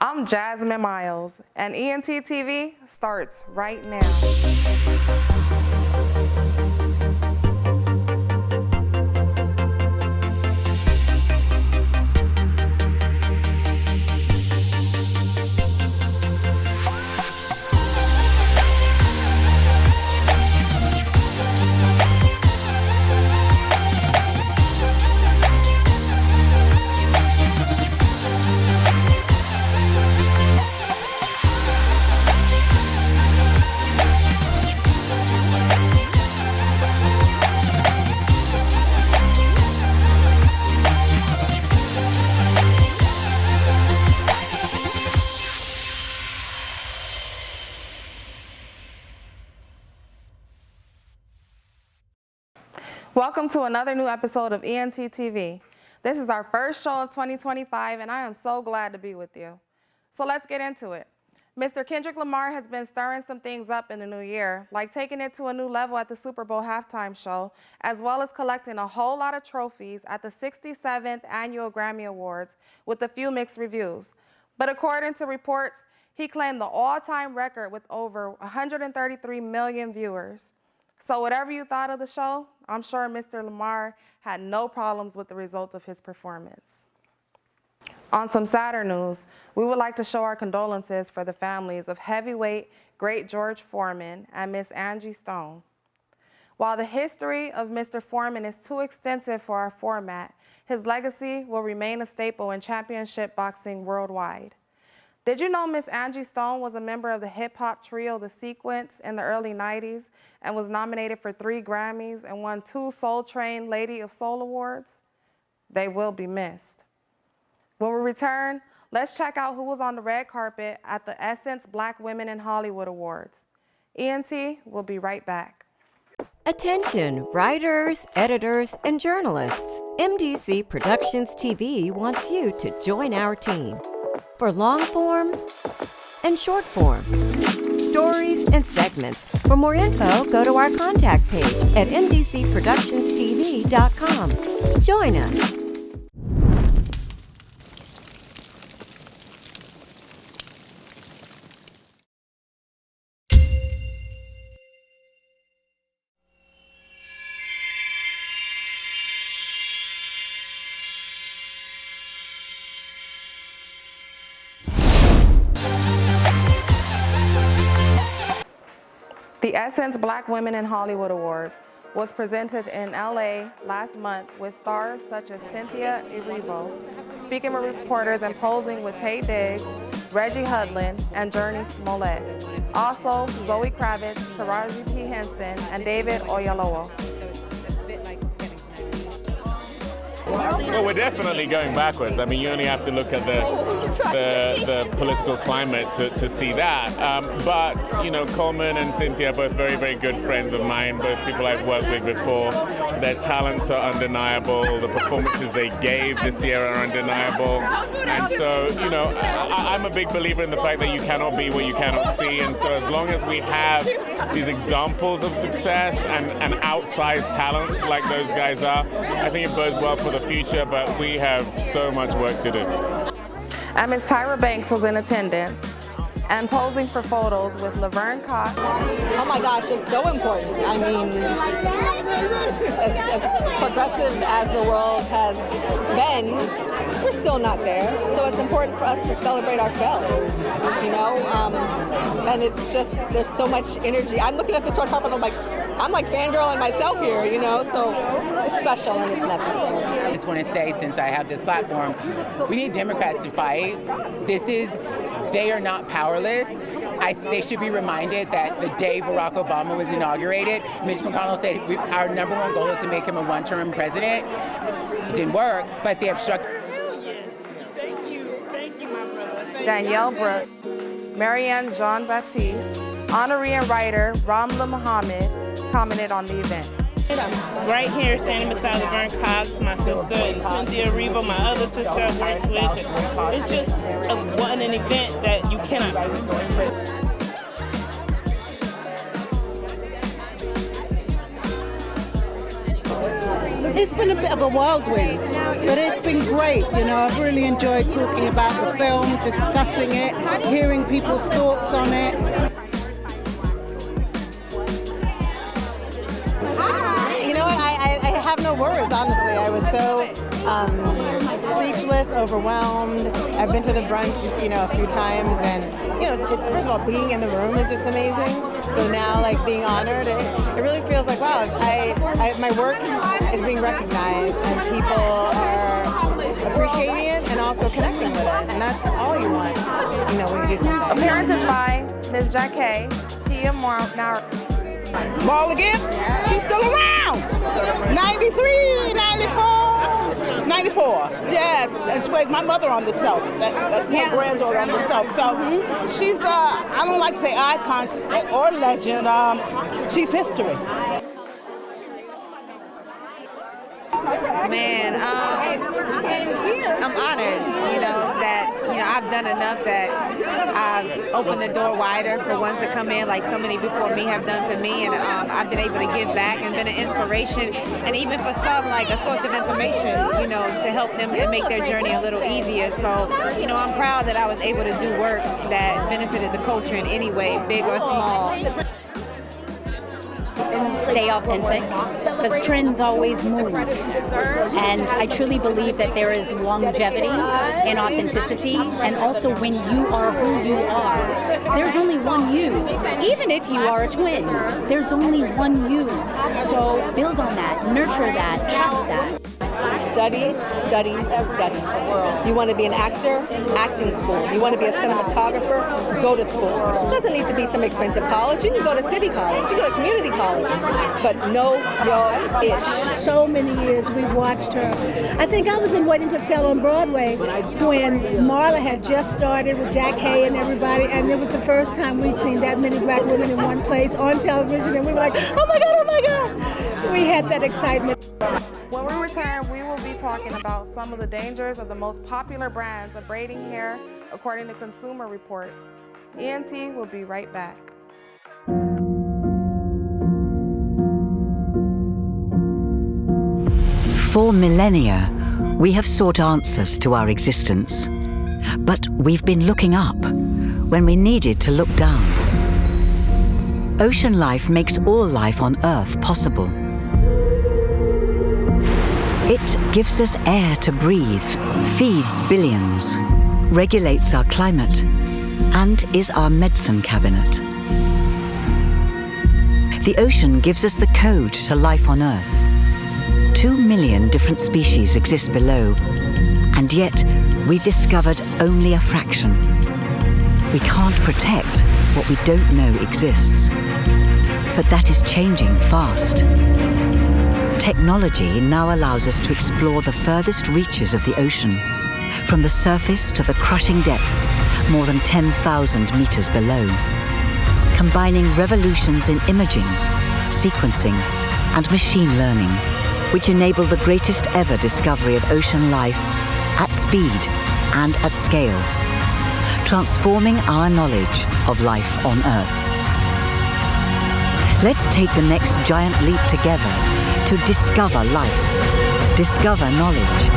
I'm Jasmine Myles, and Ent TV starts right now. Welcome to another new episode of Ent TV. This is our first show of 2025, and I am so glad to be with you. So let's get into it. Mr. Kendrick Lamar has been stirring some things up in the new year, like taking it to a new level at the Super Bowl halftime show, as well as collecting a whole lot of trophies at the 67th Annual Grammy Awards with a few mixed reviews. But according to reports, he claimed the all-time record with over 133 million viewers. So whatever you thought of the show, I'm sure Mr. Lamar had no problems with the result of his performance. On some sadder news, we would like to show our condolences for the families of heavyweight great George Foreman and Miss Angie Stone. While the history of Mr. Foreman is too extensive for our format, his legacy will remain a staple in championship boxing worldwide. Did you know Miss Angie Stone was a member of the hip-hop trio The Sequence in the early 90s and was nominated for 3 Grammys and won 2 Soul Train Lady of Soul Awards? They will be missed. When we return, let's check out who was on the red carpet at the Essence Black Women in Hollywood Awards. Ent will be right back. Attention, writers, editors, and journalists. MDC Productions TV wants you to join our team for long form and short form, stories and segments. For more info, go to our contact page at mdcproductionstv.com. Join us. The Essence Black Women in Hollywood Awards was presented in LA last month with stars such as Cynthia Erivo, speaking with reporters and posing with Taye Diggs, Reggie Hudlin, and Journey Smollett. Also, Zoe Kravitz, Taraji P. Henson, and David Oyelowo. Well, we're definitely going backwards. I mean, you only have to look at the political climate to see that. But, you know, Coleman and Cynthia are both very, very good friends of mine, both people I've worked with before. Their talents are undeniable. The performances they gave this year are undeniable. And so, you know, I'm a big believer in the fact that you cannot be what you cannot see. And so as long as we have these examples of success and outsized talents like those guys are, I think it bodes well for the future, but we have so much work to do. And Ms. Tyra Banks was in attendance and posing for photos with Laverne Cox. Oh my gosh, it's so important. I mean, as progressive as the world has been, we're still not there. So it's important for us to celebrate ourselves, you know? And it's just, there's so much energy. I'm looking at this red carpet and I'm like fangirling myself here, you know? So it's special and it's necessary. I just want to say, since I have this platform, we need Democrats to fight. They are not powerless. They should be reminded that the day Barack Obama was inaugurated, Mitch McConnell said our number one goal is to make him a one-term president. It didn't work, but they obstructed. Yes, thank you, my brother. Danielle Brooks, Marianne Jean-Baptiste, honorary and writer Ramla Muhammad commented on the event. I'm right here standing beside Laverne Cox, my sister, and Cynthia Erivo, my other sister I worked with. It's just an event that you cannot miss. It's been a bit of a whirlwind, but it's been great. You know, I've really enjoyed talking about the film, to discussing it, hearing people's thoughts on it. You know what? I have no words, honestly. I was so speechless, overwhelmed. I've been to the brunch, a few times, and first of all, being in the room is just amazing. So now, like being honored, it really feels like wow, my work is being recognized, and people are appreciating it and also connecting with it, and that's all you want, when you do something. Appearances by Ms. Jackie, Tia Marla. Marla Gibbs, she's still around. 93, 94, 94. Yes, and she plays my mother on the soap. That's my granddaughter on the soap. So she's, I don't like to say icon or legend. She's history. Man, I'm honored, that, I've done enough that I've opened the door wider for ones that come in like so many before me have done for me, and I've been able to give back and been an inspiration, and even for some, like a source of information, to help them and make their journey a little easier. So, I'm proud that I was able to do work that benefited the culture in any way, big or small. Stay authentic, because trends always move. And I truly believe that there is longevity in authenticity, and also when you are who you are. There's only one you. Even if you are a twin, there's only one you. So build on that, nurture that, trust that. Study, study, study. You want to be an actor? Acting school. You want to be a cinematographer? Go to school. It doesn't need to be some expensive college. You can go to city college. You can go to community college. But know your ish. So many years we've watched her. I think I was in Waiting to Exhale on Broadway when Marla had just started with Jack Hay and everybody, and it was the first time we'd seen that many black women in one place on television, and we were like, oh my God, oh my God. We had that excitement. When we return, we will be talking about some of the dangers of the most popular brands of braiding hair, according to Consumer Reports. Ent will be right back. For millennia, we have sought answers to our existence. But we've been looking up when we needed to look down. Ocean life makes all life on Earth possible. It gives us air to breathe, feeds billions, regulates our climate, and is our medicine cabinet. The ocean gives us the code to life on Earth. 2 million different species exist below, and yet we've discovered only a fraction. We can't protect what we don't know exists. But that is changing fast. Technology now allows us to explore the furthest reaches of the ocean, from the surface to the crushing depths, more than 10,000 meters below. Combining revolutions in imaging, sequencing, and machine learning, which enable the greatest ever discovery of ocean life at speed and at scale, transforming our knowledge of life on Earth. Let's take the next giant leap together to discover life, discover knowledge,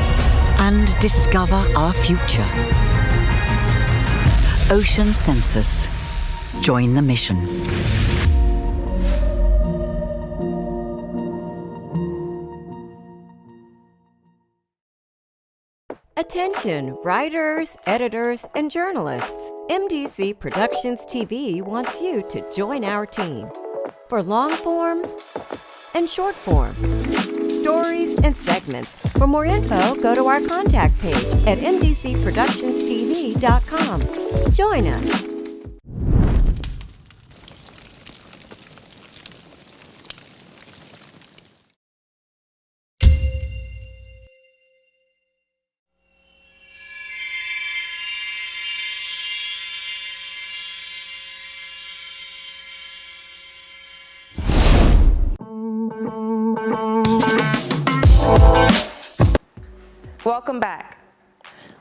and discover our future. Ocean Census. Join the mission. Attention, writers, editors, and journalists. MDC Productions TV wants you to join our team for long form and short form, stories and segments. For more info, go to our contact page at mdcproductionstv.com. Join us. Welcome back.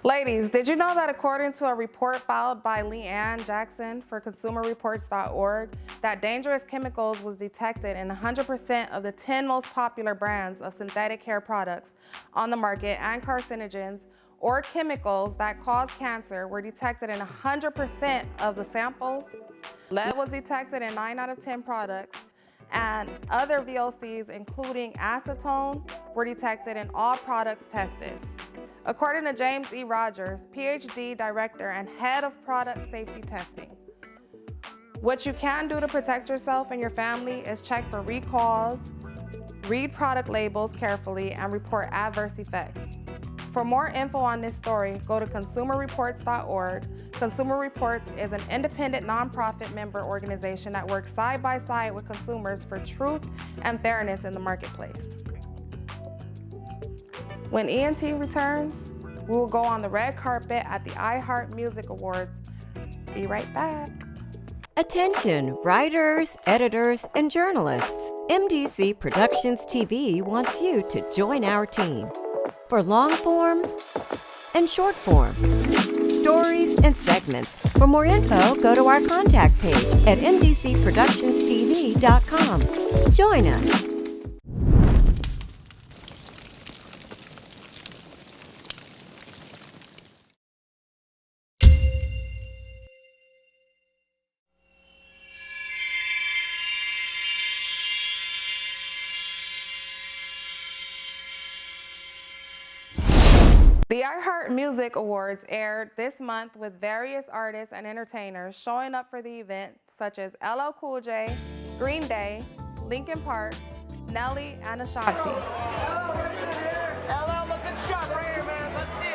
Ladies, did you know that according to a report filed by Leanne Jackson for consumerreports.org, that dangerous chemicals was detected in 100% of the 10 most popular brands of synthetic hair products on the market and carcinogens or chemicals that cause cancer were detected in 100% of the samples. Lead was detected in 9 out of 10 products, and other VOCs, including acetone, were detected in all products tested. According to James E. Rogers, PhD director and head of product safety testing. What you can do to protect yourself and your family is check for recalls, read product labels carefully, and report adverse effects. For more info on this story, go to consumerreports.org. Consumer Reports is an independent nonprofit member organization that works side by side with consumers for truth and fairness in the marketplace. When ENT returns, we will go on the red carpet at the Iheart Music Awards. Be right back. Attention, writers, editors, and journalists. MDC Productions TV wants you to join our team for long form and short form, stories and segments. For more info, go to our contact page at mdcproductionstv.com. Join us. The Iheart Music Awards aired this month with various artists and entertainers showing up for the event, such as LL Cool J, Green Day, Linkin Park, Nelly, and Ashanti. LL looking sharp right here, man. Let's see it.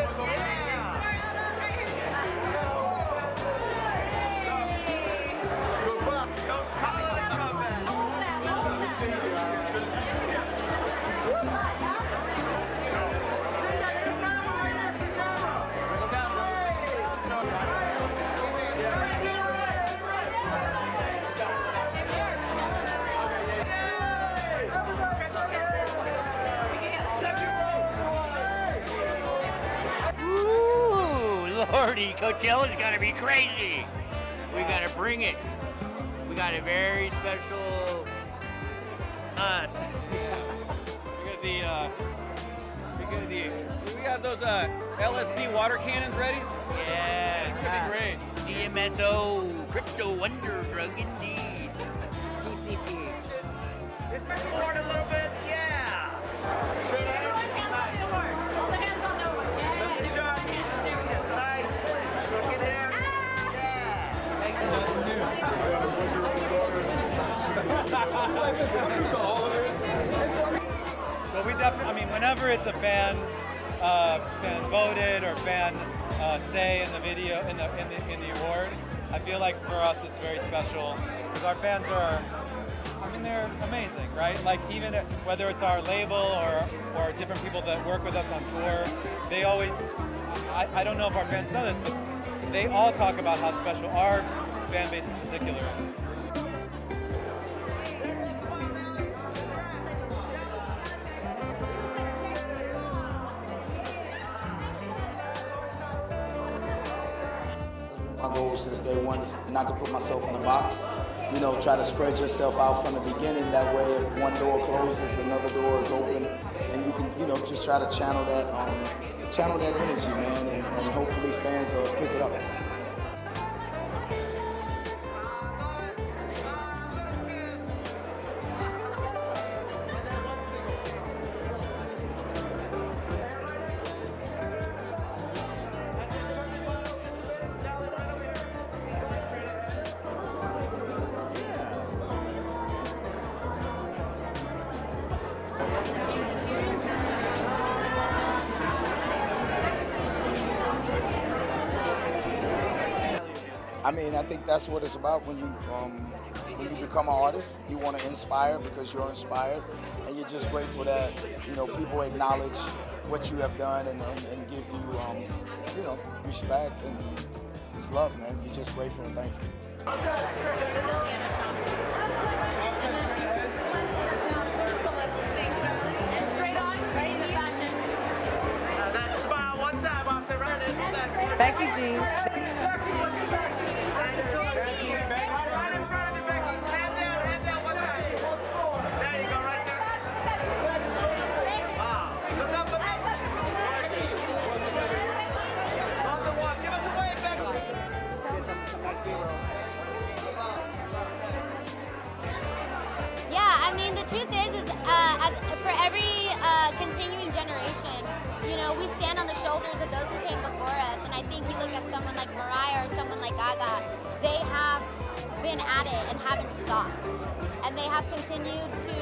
Lordy, Coachella's gonna be crazy. We gotta bring it. We got a very special us. We got those LSD water cannons ready? Yeah. It's gonna be great. DMSO, crypto wonder drug indeed. PCP. This is forward a little bit, yeah. Straight ahead. All the hands on the Looking sharp. Nice. Looking there. But we definitely, whenever it's a fan voted or fan say in the video, in the award, I feel like for us it's very special because our fans are, they're amazing, right? Like even whether it's our label or different people that work with us on tour, they always, I don't know if our fans know this, but they all talk about how special our fan base in particular is. My goal since day one is not to put myself in a box. Try to spread yourself out from the beginning. That way, if one door closes, another door is open, and you can, just try to channel that energy, man, and hopefully fans will pick it up. I think that's what it's about when you become an artist. You want to inspire because you're inspired, and you're just grateful that people acknowledge what you have done and give you respect and it's love, man. You're just grateful and thankful. That smile one time, Officer Ernest. Becky G. mean, the truth is as for every continuing generation, you know, we stand on the shoulders of those who came before us. And I think you look at someone like Mariah or someone like Gaga, they have been at it and haven't stopped. And they have continued to,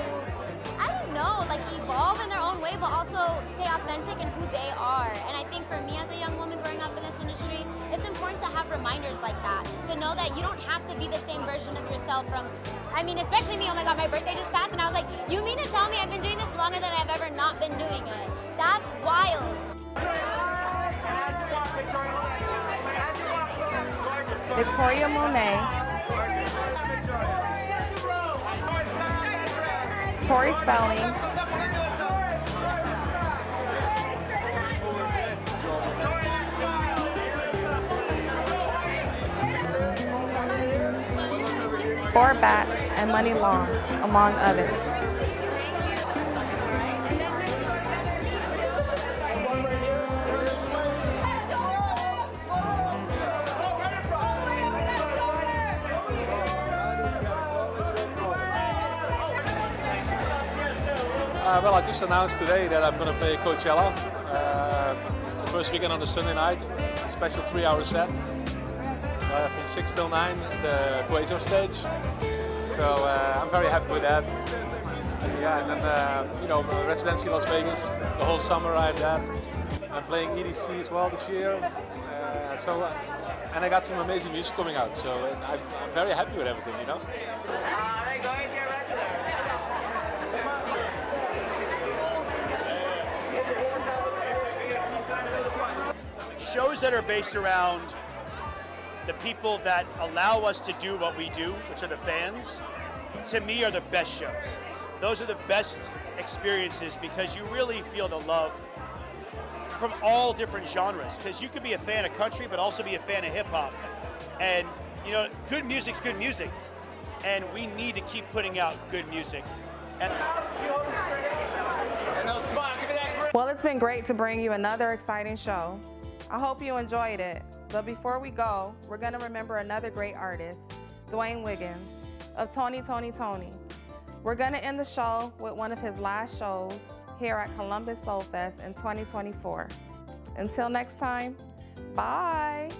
I don't know, like evolve in their own way, but also stay authentic in who they are. And I think for me as a young woman growing up in this industry, it's important to have reminders like that, to know that you don't have to be the same version of yourself from, I mean, especially me, oh my God, my birthday just passed, and I was like, you mean to tell me I've been doing this longer than I've ever not been doing it? That's wild. Victoria Monet, Tori Spelling, Bat, and Money Long, among others. Well, I just announced today that I'm going to play Coachella. The first weekend on a Sunday night, a special 3-hour set from 6 till 9 at the Quasar stage. So I'm very happy with that. Yeah, and then you know, residency Las Vegas, the whole summer I have that. I'm playing EDC as well this year. And I got some amazing music coming out, so I'm very happy with everything, you know. Shows that are based around the people that allow us to do what we do, which are the fans, to me are the best shows. Those are the best experiences because you really feel the love from all different genres, because you could be a fan of country but also be a fan of hip hop. And you know, good music's good music, and we need to keep putting out good music. Well, it's been great to bring you another exciting show. I hope you enjoyed it. But before we go, we're going to remember another great artist, Dwayne Wiggins, of Tony, Tony, Tony. We're going to end the show with one of his last shows here at Columbus Soul Fest in 2024. Until next time, bye.